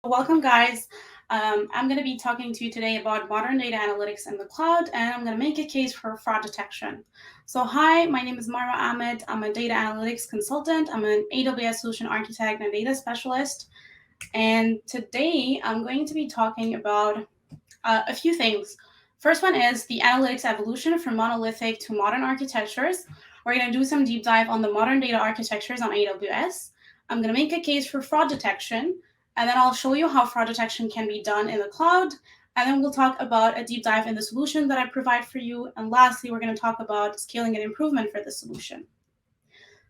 Welcome, guys. I'm going to be talking to you today about modern data analytics in the cloud, and I'm going to make a case for fraud detection. So, hi, my name is Marwa Ahmed. I'm a data analytics consultant. I'm an AWS solution architect and data specialist. And today I'm going to be talking about a few things. First one is the analytics evolution from monolithic to modern architectures. We're going to do some deep dive on the modern data architectures on AWS. I'm going to make a case for fraud detection, and then I'll show you how fraud detection can be done in the cloud. And then we'll talk about a deep dive in the solution that I provide for you. And lastly, we're going to talk about scaling and improvement for the solution.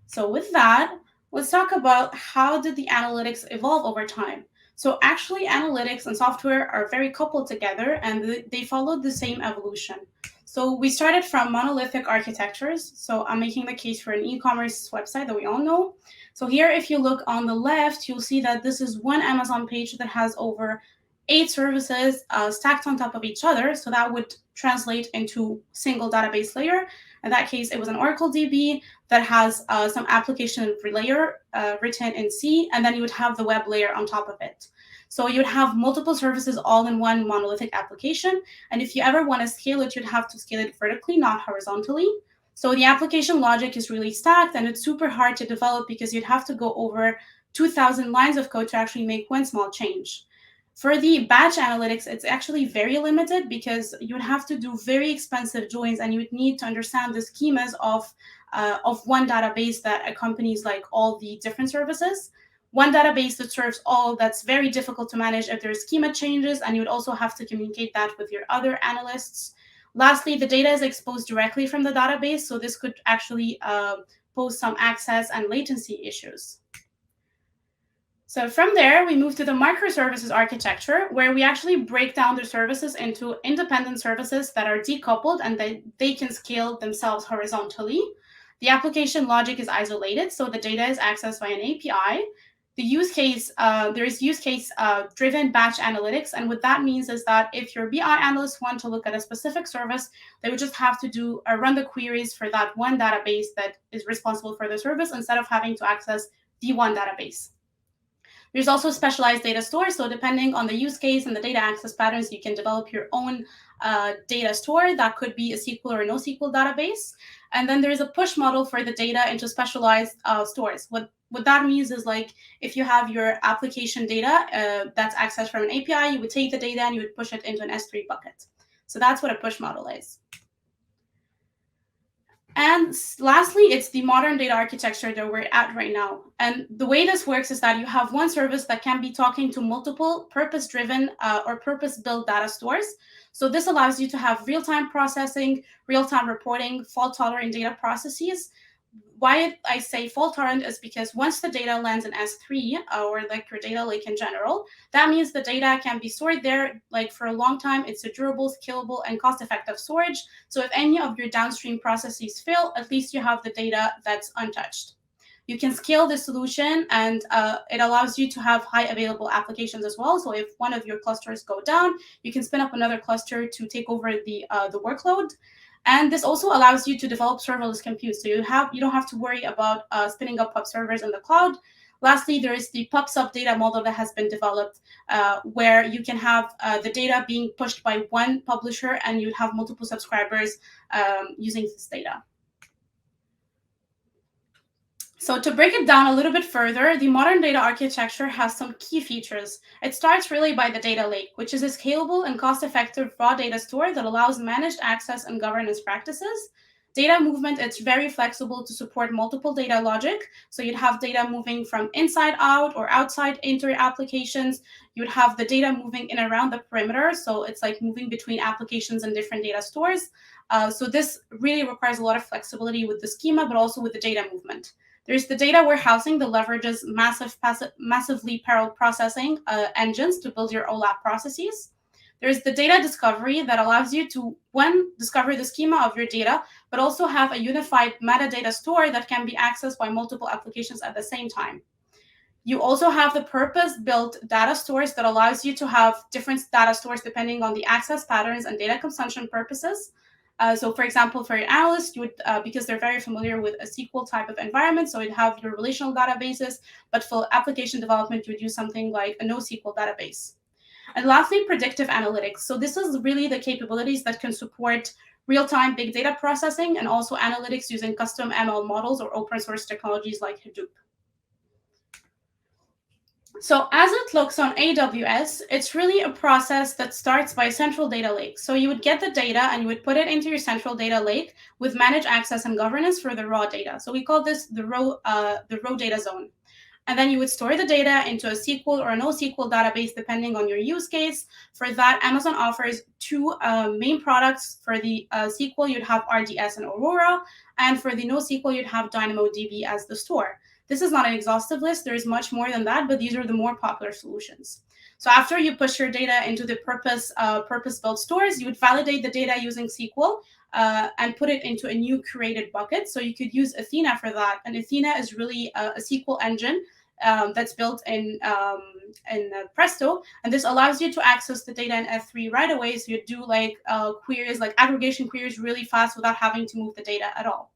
So with that, let's talk about how did the analytics evolve over time. So actually, analytics and software are very coupled together, and they followed the same evolution. So we started from monolithic architectures. So I'm making the case for an e-commerce website that we all know. So here, if you look on the left, you'll see that this is one Amazon page that has over 8 services stacked on top of each other. So that would translate into single database layer. In that case, it was an Oracle DB that has some application layer written in C, and then you would have the web layer on top of it. So you'd have multiple services all in one monolithic application. And if you ever want to scale it, you'd have to scale it vertically, not horizontally. So the application logic is really stacked, and it's super hard to develop because you'd have to go over 2,000 lines of code to actually make one small change. For the batch analytics, it's actually very limited because you would have to do very expensive joins, and you would need to understand the schemas of one database that accompanies like all the different services. One database that serves all, that's very difficult to manage if there's schema changes, and you would also have to communicate that with your other analysts. Lastly, the data is exposed directly from the database, so this could actually pose some access and latency issues. So from there, we move to the microservices architecture, where we actually break down the services into independent services that are decoupled and they can scale themselves horizontally. The application logic is isolated, so the data is accessed by an API. The use case, there is use case driven batch analytics. And what that means is that if your BI analysts want to look at a specific service, they would just have to run the queries for that one database that is responsible for the service instead of having to access the one database. There's also specialized data stores. So depending on the use case and the data access patterns, you can develop your own data store. That could be a SQL or a NoSQL database. And then there's a push model for the data into specialized stores. What that means is like if you have your application data that's accessed from an API, you would take the data and you would push it into an S3 bucket. So that's what a push model is. And lastly, it's the modern data architecture that we're at right now. And the way this works is that you have one service that can be talking to multiple purpose-driven or purpose-built data stores. So this allows you to have real-time processing, real-time reporting, fault-tolerant data processes. Why I say fault-tolerant is because once the data lands in S3 or like your data lake in general, that means the data can be stored there like for a long time. It's a durable, scalable, and cost-effective storage. So if any of your downstream processes fail, at least you have the data that's untouched. You can scale the solution, and it allows you to have high available applications as well. So if one of your clusters go down, you can spin up another cluster to take over the workload. And this also allows you to develop serverless compute. So you don't have to worry about spinning up pub servers in the cloud. Lastly, there is the pub-sub data model that has been developed where you can have the data being pushed by one publisher and you'd have multiple subscribers using this data. So to break it down a little bit further, the modern data architecture has some key features. It starts really by the data lake, which is a scalable and cost-effective raw data store that allows managed access and governance practices. Data movement, it's very flexible to support multiple data logic. So you'd have data moving from inside out or outside into your applications. You'd have the data moving in around the perimeter. So it's like moving between applications and different data stores. So this really requires a lot of flexibility with the schema, but also with the data movement. There's the data warehousing that leverages massively parallel processing engines to build your OLAP processes. There's the data discovery that allows you to, one, discover the schema of your data, but also have a unified metadata store that can be accessed by multiple applications at the same time. You also have the purpose-built data stores that allows you to have different data stores depending on the access patterns and data consumption purposes. So for example, for your analyst, you would, because they're very familiar with a SQL type of environment, so you'd have your relational databases, but for application development, you would use something like a NoSQL database. And lastly, predictive analytics. So this is really the capabilities that can support real-time big data processing and also analytics using custom ML models or open source technologies like Hadoop. So as it looks on AWS, it's really a process that starts by a central data lake. So you would get the data and you would put it into your central data lake with managed access and governance for the raw data. So we call this the raw data zone. And then you would store the data into a SQL or a NoSQL database, depending on your use case. For that, Amazon offers two main products. For the SQL, you'd have RDS and Aurora. And for the NoSQL, you'd have DynamoDB as the store. This is not an exhaustive list. There's much more than that, but these are the more popular solutions. So after you push your data into the purpose-built stores, you would validate the data using SQL and put it into a new curated bucket. So you could use Athena for that. And Athena is really a SQL engine that's built in Presto. And this allows you to access the data in S3 right away. So you do like queries, like aggregation queries really fast without having to move the data at all.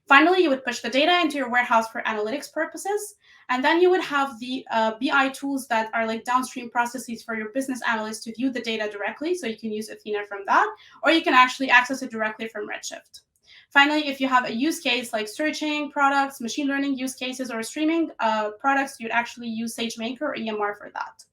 Finally, you would push the data into your warehouse for analytics purposes. And then you would have the BI tools that are like downstream processes for your business analysts to view the data directly. So you can use Athena from that, or you can actually access it directly from Redshift. Finally, if you have a use case like searching products, machine learning use cases, or streaming products, you'd actually use SageMaker or EMR for that.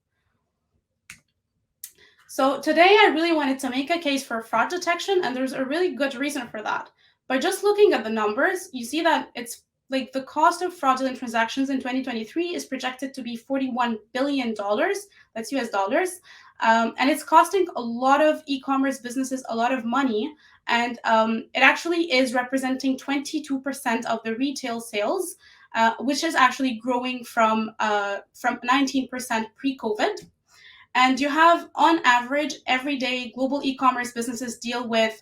So today I really wanted to make a case for fraud detection, and there's a really good reason for that. By just looking at the numbers, you see that it's like the cost of fraudulent transactions in 2023 is projected to be $41 billion. That's US dollars. And it's costing a lot of e-commerce businesses a lot of money. And it actually is representing 22% of the retail sales, which is actually growing from 19% pre-COVID. And you have, on average, every day, global e-commerce businesses deal with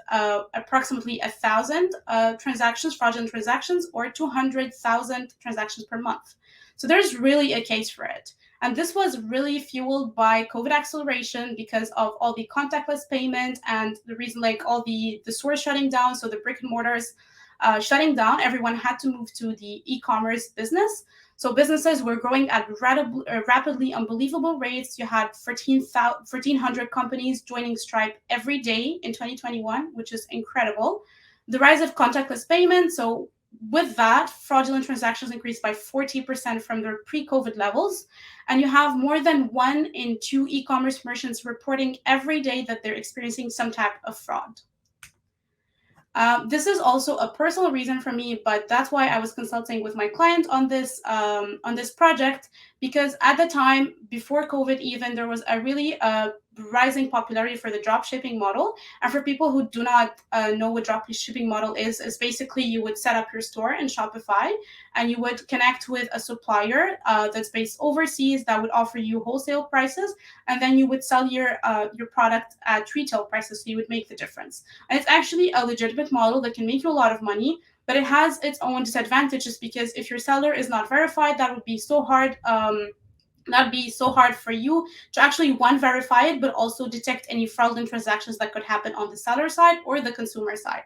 approximately 1,000 transactions, fraudulent transactions, or 200,000 transactions per month. So there's really a case for it. And this was really fueled by COVID acceleration because of all the contactless payment and the reason, like all the stores shutting down, so the brick and mortars shutting down, everyone had to move to the e-commerce business. So businesses were growing at rapidly unbelievable rates. You had 1,400 companies joining Stripe every day in 2021, which is incredible. The rise of contactless payment. So with that, fraudulent transactions increased by 40% from their pre-COVID levels. And you have more than 1 in 2 e-commerce merchants reporting every day that they're experiencing some type of fraud. This is also a personal reason for me, but that's why I was consulting with my client on this project, because at the time, before COVID even, there was a really rising popularity for the drop shipping model. And for people who do not know what drop shipping model is basically you would set up your store in Shopify and you would connect with a supplier that's based overseas that would offer you wholesale prices, and then you would sell your product at retail prices, so you would make the difference. And it's actually a legitimate model that can make you a lot of money, but it has its own disadvantages because if your seller is not verified, that would be so hard. That'd be so hard for you to actually, one, verify it, but also detect any fraudulent transactions that could happen on the seller side or the consumer side.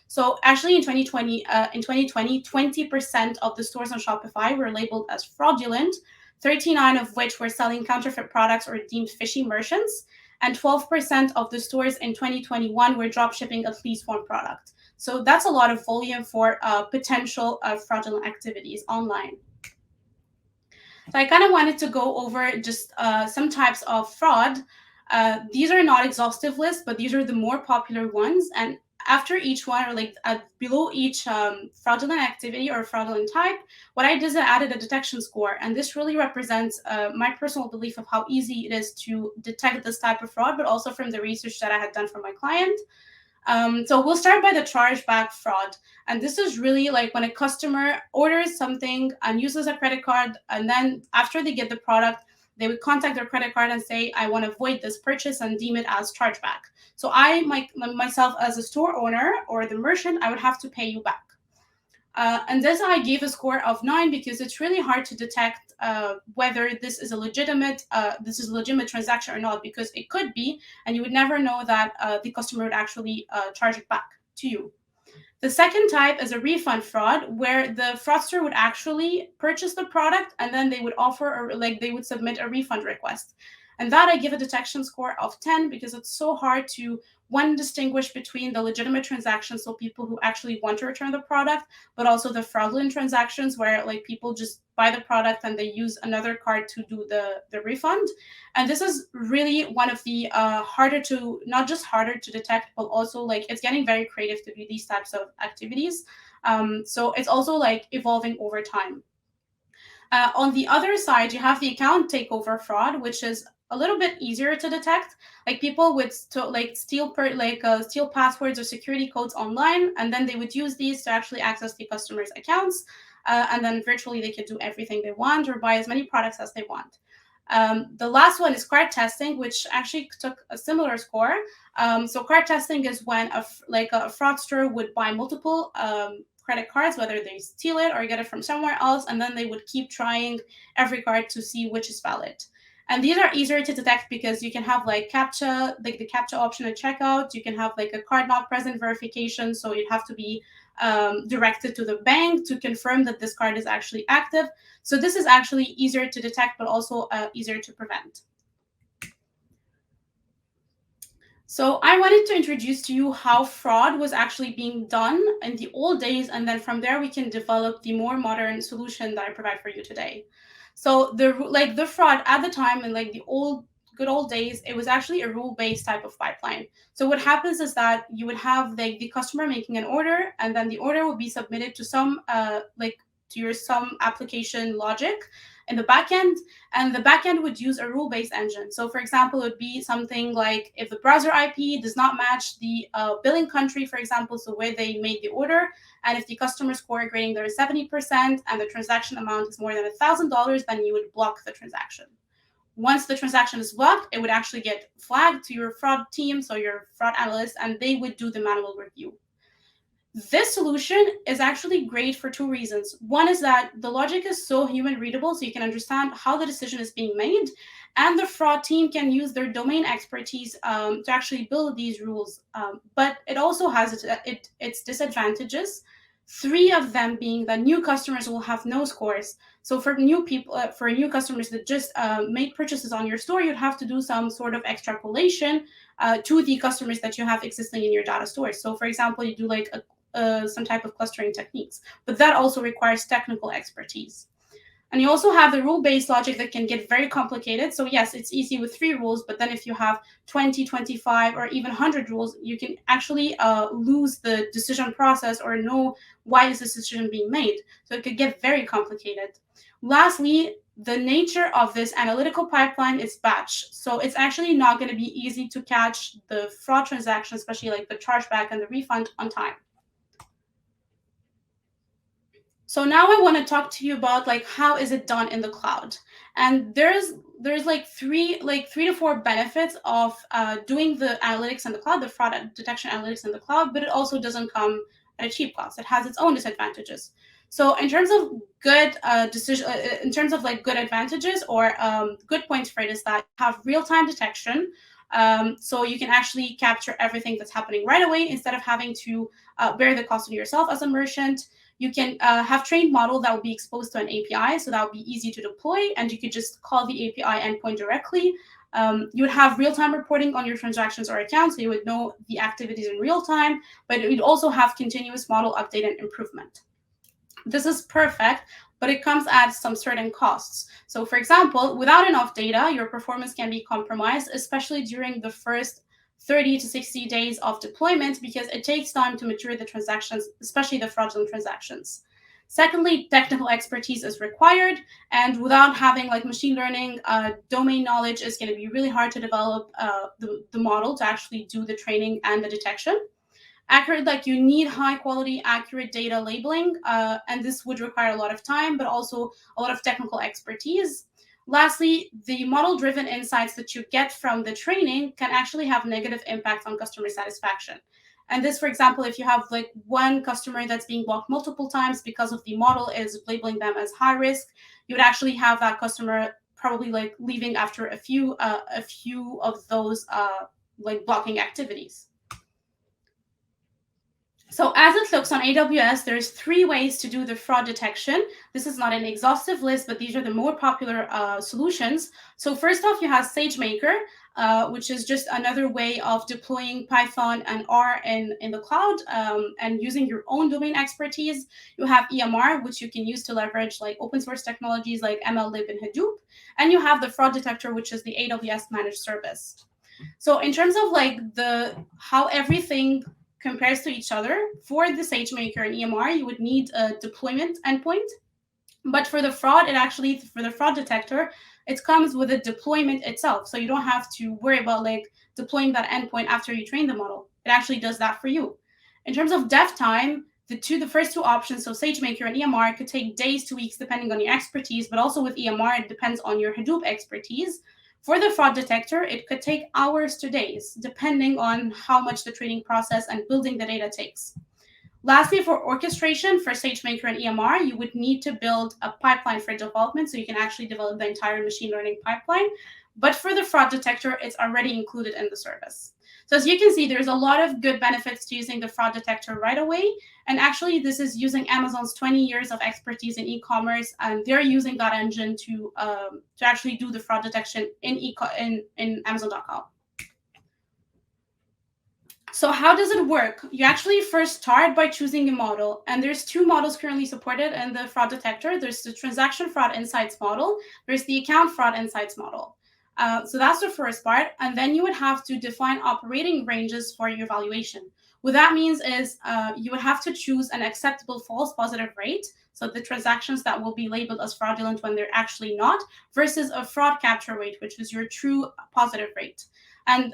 So actually in 2020, 20% of the stores on Shopify were labeled as fraudulent, 39 of which were selling counterfeit products or deemed fishy merchants, and 12% of the stores in 2021 were drop shipping at least one product. So that's a lot of volume for potential fraudulent activities online. So I kind of wanted to go over just some types of fraud. These are not exhaustive lists, but these are the more popular ones. And after each one, or like below each fraudulent activity or fraudulent type, what I did is I added a detection score. And this really represents my personal belief of how easy it is to detect this type of fraud, but also from the research that I had done for my client. So we'll start by the chargeback fraud. And this is really like when a customer orders something and uses a credit card, and then after they get the product, they would contact their credit card and say, I want to void this purchase and deem it as chargeback. So I, myself as a store owner or the merchant, I would have to pay you back. And this I gave a score of 9 because it's really hard to detect whether this is a legitimate transaction or not, because it could be, and you would never know that the customer would actually charge it back. to you. The second type is a refund fraud, where the fraudster would actually purchase the product and then they would offer, or like they would submit a refund request. And that I give a detection score of 10, because it's so hard to, one, distinguish between the legitimate transactions, so people who actually want to return the product, but also the fraudulent transactions where like people just buy the product and they use another card to do the refund. And this is really one of the harder to, not just harder to detect, but also like it's getting very creative to do these types of activities. So it's also like evolving over time. On the other side, you have the account takeover fraud, which is a little bit easier to detect. Like people would steal passwords or security codes online, and then they would use these to actually access the customer's accounts, and then virtually they could do everything they want or buy as many products as they want. The last one is card testing, which actually took a similar score. So card testing is when a fraudster would buy multiple credit cards, whether they steal it or get it from somewhere else, and then they would keep trying every card to see which is valid. And these are easier to detect because you can have like CAPTCHA, like the CAPTCHA option at checkout. You can have like a card not present verification, so you'd have to be directed to the bank to confirm that this card is actually active. So this is actually easier to detect, but also easier to prevent. So I wanted to introduce to you how fraud was actually being done in the old days, and then from there we can develop the more modern solution that I provide for you today. So the fraud at the time in like the good old days, it was actually a rule-based type of pipeline. So what happens is that you would have like the customer making an order, and then the order would be submitted to some to your some application logic in the backend, and the backend would use a rule-based engine. So for example, it would be something like if the browser IP does not match the billing country, for example, so where they made the order, and if the customer score grading there is 70% and the transaction amount is more than $1,000, then you would block the transaction. Once the transaction is blocked, it would actually get flagged to your fraud team, so your fraud analyst, and they would do the manual review. This solution is actually great for two reasons. One is that the logic is so human readable, so you can understand how the decision is being made, and the fraud team can use their domain expertise to actually build these rules. But it also has its disadvantages. Three of them being that new customers will have no scores. So for new people, for new customers that just made purchases on your store, you'd have to do some sort of extrapolation to the customers that you have existing in your data stores. So for example, you do like some type of clustering techniques, but that also requires technical expertise. And you also have the rule-based logic that can get very complicated. So yes, it's easy with 3 rules, but then if you have 20, 25, or even 100 rules, you can actually lose the decision process or know why is this decision being made. So it could get very complicated. Lastly, the nature of this analytical pipeline is batch. So it's actually not going to be easy to catch the fraud transaction, especially like the chargeback and the refund on time. So now I want to talk to you about like how is it done in the cloud, and there's like three to four benefits of doing the analytics in the cloud, the fraud detection analytics in the cloud, but it also doesn't come at a cheap cost. It has its own disadvantages. So in terms of good in terms of like good advantages or good points for it is that you have real-time detection. So you can actually capture everything that's happening right away instead of having to bear the cost of yourself as a merchant. You can have trained model that will be exposed to an API, so that would be easy to deploy, and you could just call the API endpoint directly. You would have real-time reporting on your transactions or accounts, so you would know the activities in real time, but it would also have continuous model update and improvement. This is perfect, but it comes at some certain costs. So for example, without enough data, your performance can be compromised, especially during the first 30 to 60 days of deployment, because it takes time to mature the transactions, especially the fraudulent transactions. Secondly, technical expertise is required, and without having like machine learning domain knowledge, it's going to be really hard to develop the model to actually do the training and the detection. Accurate, like you need high quality, accurate data labeling, and this would require a lot of time, but also a lot of technical expertise. Lastly, the model-driven insights that you get from the training can actually have negative impacts on customer satisfaction. And this, for example, if you have like one customer that's being blocked multiple times because of the model is labeling them as high risk, you would actually have that customer probably like leaving after a few of those like blocking activities. So as it looks on AWS, there's 3 ways to do the fraud detection. This is not an exhaustive list, but these are the more popular solutions. So first off, you have SageMaker, which is just another way of deploying Python and R in the cloud and using your own domain expertise. You have EMR, which you can use to leverage like open source technologies like MLlib and Hadoop. And you have the fraud detector, which is the AWS managed service. So in terms of like how everything compares to each other, for the SageMaker and EMR, you would need a deployment endpoint. But for the fraud, for the fraud detector, it comes with a deployment itself. So you don't have to worry about like deploying that endpoint after you train the model. It actually does that for you. In terms of dev time, the first two options, so SageMaker and EMR, could take days to weeks depending on your expertise, but also with EMR, it depends on your Hadoop expertise. For the fraud detector, it could take hours to days, depending on how much the training process and building the data takes. Lastly, for orchestration, for SageMaker and EMR, you would need to build a pipeline for development, so you can actually develop the entire machine learning pipeline. But for the fraud detector, it's already included in the service. So as you can see, there's a lot of good benefits to using the fraud detector right away. And actually, this is using Amazon's 20 years of expertise in e-commerce, and they're using that engine to actually do the fraud detection in Amazon.com. So how does it work? You actually first start by choosing a model, and there's 2 models currently supported in the fraud detector. There's the transaction fraud insights model. There's the account fraud insights model. So that's the first part, and then you would have to define operating ranges for your evaluation. What that means is you would have to choose an acceptable false positive rate, so the transactions that will be labeled as fraudulent when they're actually not, versus a fraud capture rate, which is your true positive rate. And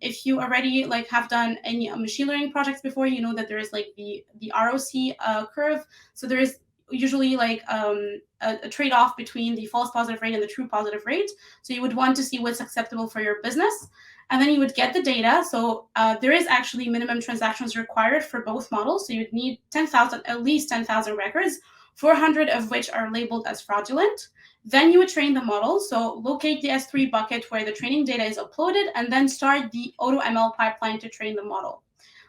if you already like have done any machine learning projects before, you know that there is like the ROC curve. So there is usually like a trade-off between the false positive rate and the true positive rate. So you would want to see what's acceptable for your business. And then you would get the data. So there is actually minimum transactions required for both models. So you'd need 10,000, at least 10,000 records, 400 of which are labeled as fraudulent. Then you would train the model. So locate the S3 bucket where the training data is uploaded, and then start the AutoML pipeline to train the model.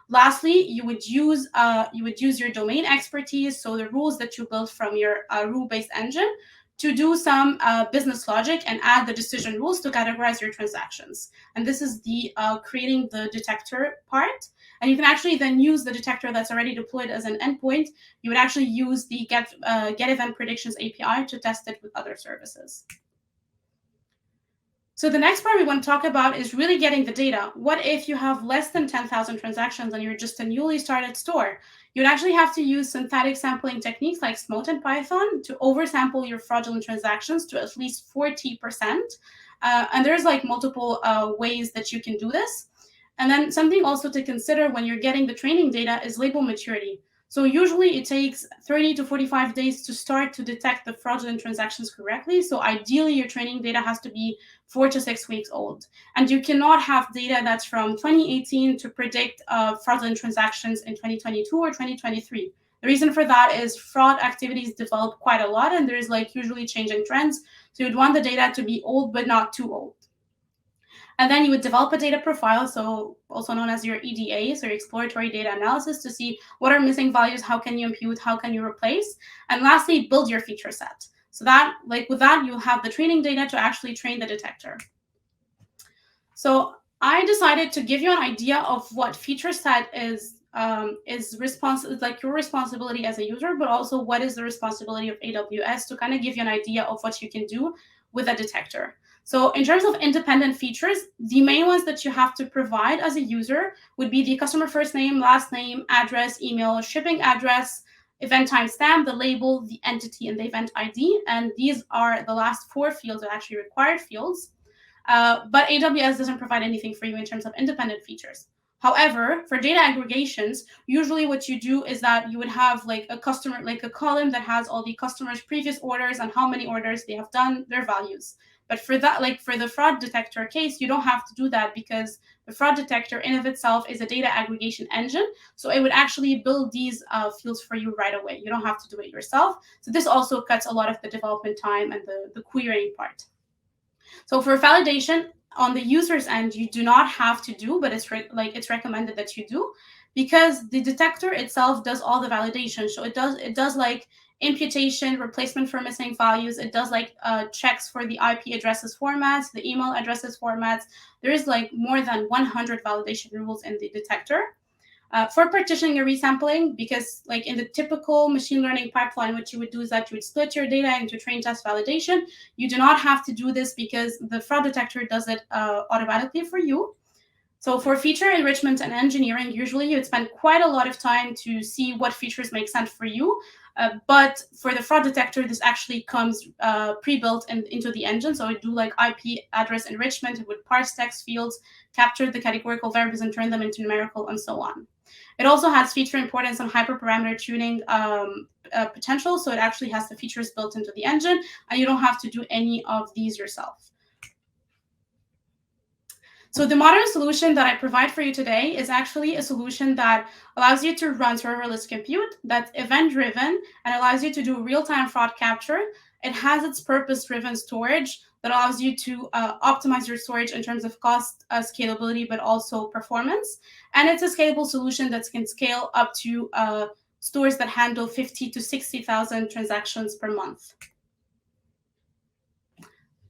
Lastly, you would use your domain expertise, so the rules that you built from your rule-based engine, to do some business logic and add the decision rules to categorize your transactions. And this is the creating the detector part. And you can actually then use the detector that's already deployed as an endpoint. You would actually use the get event predictions API to test it with other services. So the next part we want to talk about is really getting the data. What if you have less than 10,000 transactions and you're just a newly started store? You'd actually have to use synthetic sampling techniques like Smote and Python to oversample your fraudulent transactions to at least 40%. And there's like multiple ways that you can do this. And then something also to consider when you're getting the training data is label maturity. So usually it takes 30 to 45 days to start to detect the fraudulent transactions correctly. So ideally your training data has to be 4 to 6 weeks old. And you cannot have data that's from 2018 to predict fraudulent transactions in 2022 or 2023. The reason for that is fraud activities develop quite a lot, and there's like usually changing trends. So you'd want the data to be old, but not too old. And then you would develop a data profile, so also known as your EDA, so your exploratory data analysis, to see what are missing values, how can you impute, how can you replace, and lastly, build your feature set. So that, like with that, you'll have the training data to actually train the detector. So I decided to give you an idea of what feature set is like your responsibility as a user, but also what is the responsibility of AWS, to kind of give you an idea of what you can do with a detector. So in terms of independent features, the main ones that you have to provide as a user would be the customer first name, last name, address, email, shipping address, event timestamp, the label, the entity, and the event ID. And these are the last 4 fields that are actually required fields. But AWS doesn't provide anything for you in terms of independent features. However, for data aggregations, usually what you do is that you would have like a customer, like a column that has all the customers' previous orders and how many orders they have done, their values. But for that, like for the fraud detector case, you don't have to do that, because the fraud detector in of itself is a data aggregation engine. So it would actually build these fields for you right away. You don't have to do it yourself. So this also cuts a lot of the development time and the querying part. So for validation on the user's end, you do not have to do, but it's recommended that you do, because the detector itself does all the validation. So it does like imputation, replacement for missing values. It does like checks for the IP addresses formats, the email addresses formats. There is like more than 100 validation rules in the detector. For partitioning and resampling, because like in the typical machine learning pipeline, what you would do is that you would split your data into train, test, validation. You do not have to do this because the fraud detector does it automatically for you. So for feature enrichment and engineering, usually you would spend quite a lot of time to see what features make sense for you. But for the fraud detector, this actually comes pre-built into the engine. So it do like IP address enrichment. It would parse text fields, capture the categorical variables and turn them into numerical, and so on. It also has feature importance and hyperparameter tuning potential. So it actually has the features built into the engine, and you don't have to do any of these yourself. So the modern solution that I provide for you today is actually a solution that allows you to run serverless compute, that's event-driven, and allows you to do real-time fraud capture. It has its purpose-driven storage that allows you to optimize your storage in terms of cost, scalability, but also performance. And it's a scalable solution that can scale up to stores that handle 50 to 60,000 transactions per month.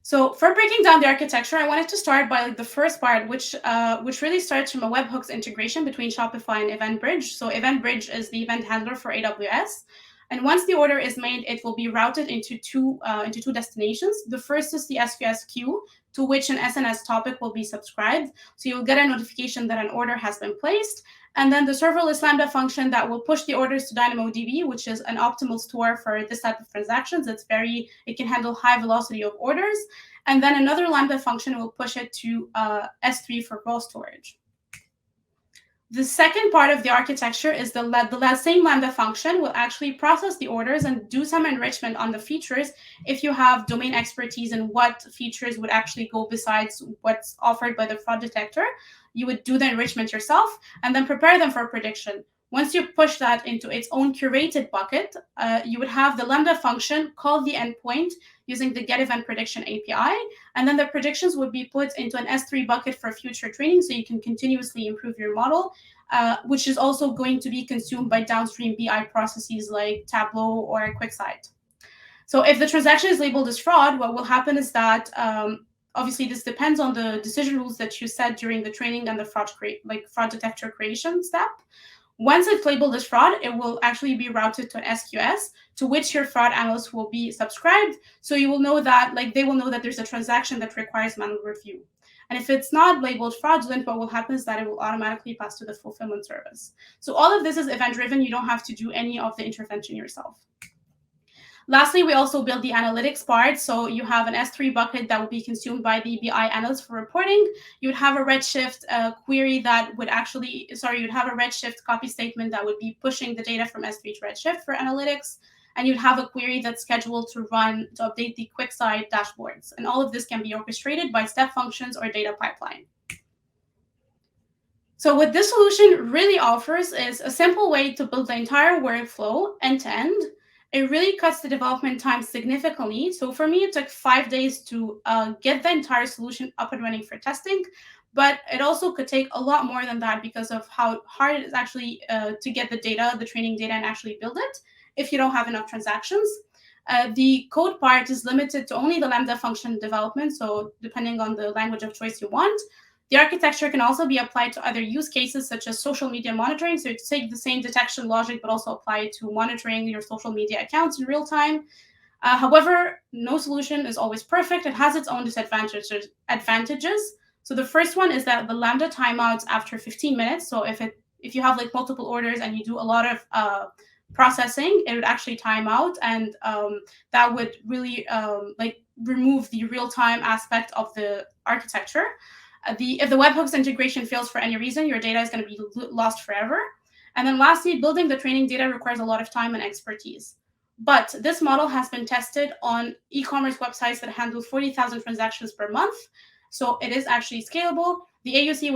So for breaking down the architecture, I wanted to start by like the first part, which really starts from a webhooks integration between Shopify and EventBridge. So EventBridge is the event handler for AWS. And once the order is made, it will be routed into two destinations. The first is the SQS queue, to which an SNS topic will be subscribed. So you'll get a notification that an order has been placed. And then the serverless Lambda function that will push the orders to DynamoDB, which is an optimal store for this type of transactions. It can handle high velocity of orders. And then another Lambda function will push it to S3 for raw storage. The second part of the architecture is the same Lambda function will actually process the orders and do some enrichment on the features if you have domain expertise in what features would actually go besides what's offered by the fraud detector. You would do the enrichment yourself and then prepare them for prediction. Once you push that into its own curated bucket, you would have the Lambda function call the endpoint using the get event prediction API. And then the predictions would be put into an S3 bucket for future training, so you can continuously improve your model, which is also going to be consumed by downstream BI processes like Tableau or QuickSight. So if the transaction is labeled as fraud, what will happen is that obviously this depends on the decision rules that you set during the training and the fraud detector creation step. Once it's labeled as fraud, it will actually be routed to an SQS to which your fraud analyst will be subscribed. So you will know that, they will know that there's a transaction that requires manual review. And if it's not labeled fraudulent, what will happen is that it will automatically pass to the fulfillment service. So all of this is event-driven. You don't have to do any of the intervention yourself. Lastly, we also build the analytics part. So you have an S3 bucket that will be consumed by the BI analyst for reporting. You would have a Redshift query that would you'd have a Redshift copy statement that would be pushing the data from S3 to Redshift for analytics. And you'd have a query that's scheduled to run to update the QuickSight dashboards. And all of this can be orchestrated by step functions or data pipeline. So what this solution really offers is a simple way to build the entire workflow end-to-end. It really cuts the development time significantly. So for me, it took 5 days to get the entire solution up and running for testing. But it also could take a lot more than that because of how hard it is actually to get the data, the training data, and actually build it if you don't have enough transactions. The code part is limited to only the Lambda function development. So depending on the language of choice you want. The architecture can also be applied to other use cases, such as social media monitoring. So it's take the same detection logic, but also apply it to monitoring your social media accounts in real time. However, no solution is always perfect. It has its own disadvantages. So the first one is that the Lambda timeouts after 15 minutes. So if you have multiple orders and you do a lot of processing, it would actually time out, and that would really remove the real-time aspect of the architecture. If the webhooks integration fails for any reason, your data is going to be lost forever. And then lastly, building the training data requires a lot of time and expertise. But this model has been tested on e-commerce websites that handle 40,000 transactions per month. So it is actually scalable. The AUC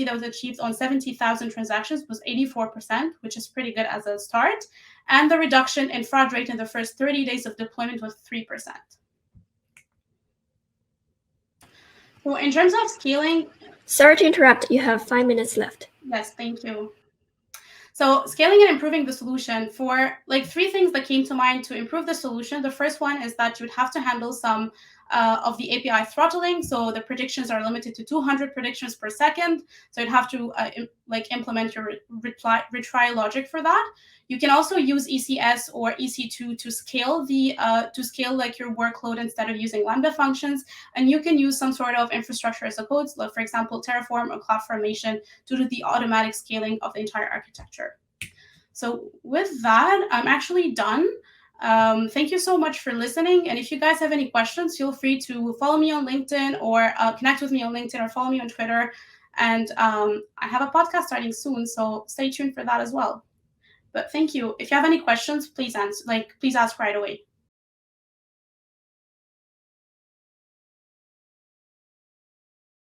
that was achieved on 70,000 transactions was 84%, which is pretty good as a start. And the reduction in fraud rate in the first 30 days of deployment was 3%. So in terms of scaling... Sorry to interrupt. You have 5 minutes left. Yes, thank you. So scaling and improving the solution, for like three things that came to mind to improve the solution. The first one is that you'd have to handle some of the API throttling. So the predictions are limited to 200 predictions per second. So you'd have to implement your retry logic for that. You can also use ECS or EC2 to scale like your workload instead of using Lambda functions. And you can use some sort of infrastructure as a code, like for example, Terraform or CloudFormation, to do the automatic scaling of the entire architecture. So with that, I'm actually done. Thank you so much for listening. And if you guys have any questions, feel free to follow me on LinkedIn or connect with me on LinkedIn or follow me on Twitter. And I have a podcast starting soon, so stay tuned for that as well. But thank you. If you have any questions, please ask right away.